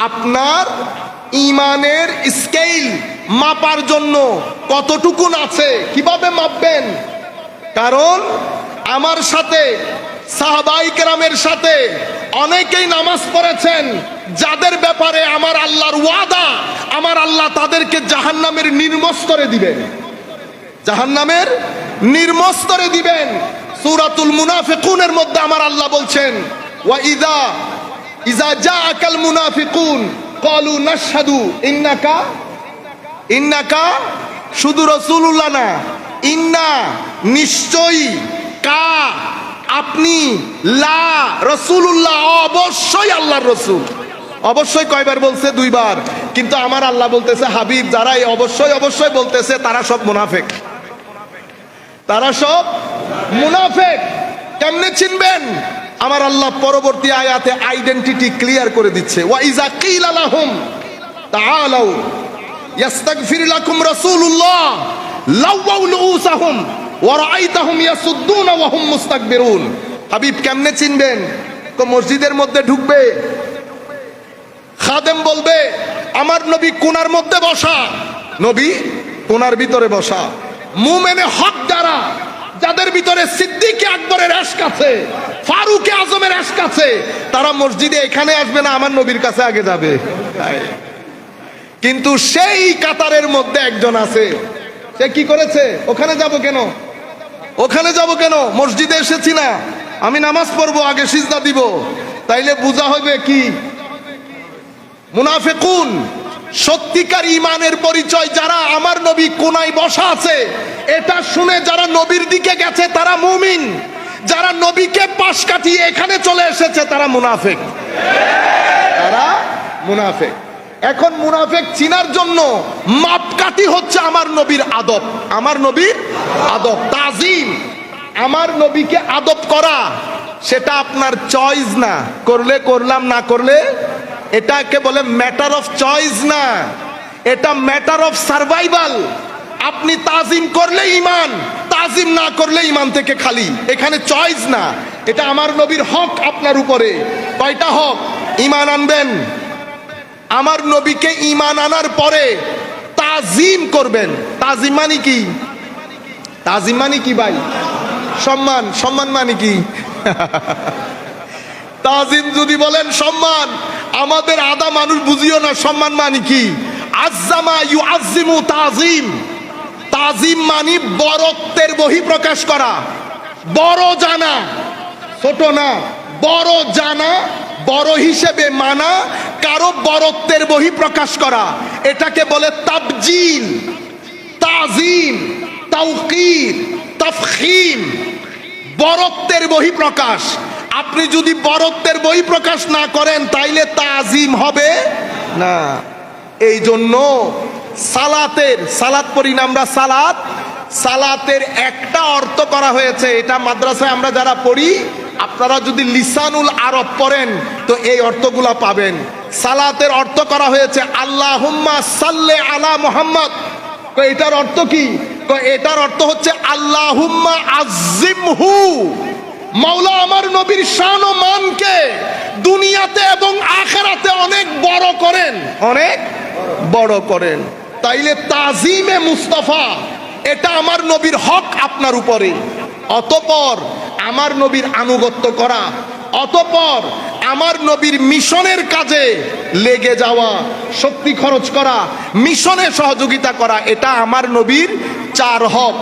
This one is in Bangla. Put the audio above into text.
আপনার ইমানের স্কেল মাপার জন্য কতটুকুন আছে কিভাবে মাপবেন? কারণ আমার সাথে সাহাবায়ে কেরামের সাথে অনেকেই নামাজ পড়েছেন যাদের ব্যাপারে আমার আল্লাহর ওয়াদা, আমার আল্লাহ তাদেরকে জাহান্নামের নির্মস্তরে দিবেন, জাহান্নামের নির্মস্তরে দিবেন। সূরাতুল মুনাফিকুনের মধ্যে আমার আল্লাহ বলছেন, ওয়া ইযা জাআকাল মুনাফিকুন ক্বালু নাশহাদু ইন্নাকা শুধু রাসূলুল্লাহ না, ইন্না নিশ্চয়ই, কা আপনি, লা রাসূলুল্লাহ অবশ্যই আল্লাহর রাসূল। অবশ্যই কয়বার বলছে? দুইবার। কিন্তু আমার আল্লাহ বলতেছে, হাবিব যারা এই অবশ্যই অবশ্যই বলতেছে তারা সব মুনাফিক, তারা সব মুনাফিক। কেমনে চিনবেন? আমার আল্লাহ পরবর্তী আয়াতে আইডেন্টিটি ক্লিয়ার করে দিচ্ছে। ওয়া ইযা কিলা লাহুম তাআলাউ ইস্তাগফির লাকুম রাসূলুল্লাহ লাওয়াউ লুসাহুম ওয়া রাআইতাহুম ইয়াসুদ্দুনা ওয়া হুম মুস্তাকবিরুন। হাবিব কেমনে চিনবেন? তো মসজিদের মধ্যে ঢুকবে, খাদেম বলবে আমার নবী কোণার মধ্যে বসা, নবী কোণার ভিতরে বসা। মুমিনে হক যারা, যাদের ভিতরে সিদ্দিক আকবরের ইশক আছে, ফারুক আজমের ইশক আছে, তারা মসজিদে এখানে আসবে না, আমার নবীর কাছে আগে যাবে। কিন্তু সেই কাতারের মধ্যে একজন আছে, সে কি করেছে? ওখানে যাব কেন, ওখানে যাব কেন? মসজিদে এসেছি না, আমি নামাজ পড়বো, আগে সিজদা দিব। তাইলে বোঝা হবে কি মুনাফিকুন। সত্যিকার ইমানের পরিচয় যারা আমার নবী কোনায় বসা আছে এটা শুনে যারা নবীর দিকে গেছে তারা মুমিন, যারা নবীকে পাশ কাটিয়ে এখানে চলে এসেছে তারা মুনাফিক, তারা মুনাফিক। এখন মুনাফিক চিনার জন্য মাপকাঠি হচ্ছে আমার নবীর আদব, আমার নবীর আদব, তাজিম। আমার নবীকে আদব করা সেটা আপনার চয়েস না, করলে করলাম, না করলে, এটাকে বলে ম্যাটার অফ চয়েস না, এটা ম্যাটার অফ সার্ভাইভাল। আপনি তাজিম করলে ইমান, তাজিম না করলে ইমান থেকে খালি, এখানে চয়েস না। এটা আমার নবীর হক আপনার উপরে। কয়টা হক? ইমান আনবেন, আমার নবীকে ইমান আনার পরে তাজিম করবেন। তাজিম মানে কি? তাজিম মানে কি ভাই? সম্মান। সম্মান মানে কি? তাজিম যদি বলেন সম্মান, আমাদের আদা মানুষ বুঝিও না সম্মান মানে কি। আজ্জামা ইউআজ্জিমু তাজিম। তাজিম মানে বড়ত্বের বহিঃপ্রকাশ করা, বড় জানা, ছোট না, বড় জানা, বড় হিসেবে মানা, কারো বড়ত্বের বহিঃপ্রকাশ করা, এটাকে বলে তাবজিল, তাজিম, তাওকীর, তাফখীম। বড়ত্বের বহিঃপ্রকাশ। আপনি যদি বড়ত্বের বহিঃপ্রকাশ না করেন তাইলে তাজিম হবে না। এই জন্য সালাত পড়ি না আমরা, সালাতের একটা অর্থ করা হয়েছে, এটা মাদ্রাসায় আমরা যারা পড়ি, আপনারা যদি লিসানুল আরব পড়েন তো এই অর্থগুলা পাবেন। সালাতের অর্থ করা হয়েছে আল্লাহুম্মা সাল্লি আলা মুহাম্মদ। এটার অর্থ কি? এটার অর্থ হচ্ছে আল্লাহুম্মা আযিমহু, মাওলা আমার নবীর শান ও মানকে দুনিয়াতে এবং আখিরাতে অনেক বড় করেন, অনেক বড় করেন। তাইলে তাজিমে মুস্তাফা এটা আমার নবীর হক আপনার উপরে। অতঃপর আমার নবীর আনুগত্য করা, অতঃপর আমার নবীর মিশনের কাজে লেগে যাওয়া, শক্তি খরচ করা, মিশনে সহযোগিতা করা, এটা আমার নবীর 4 হক।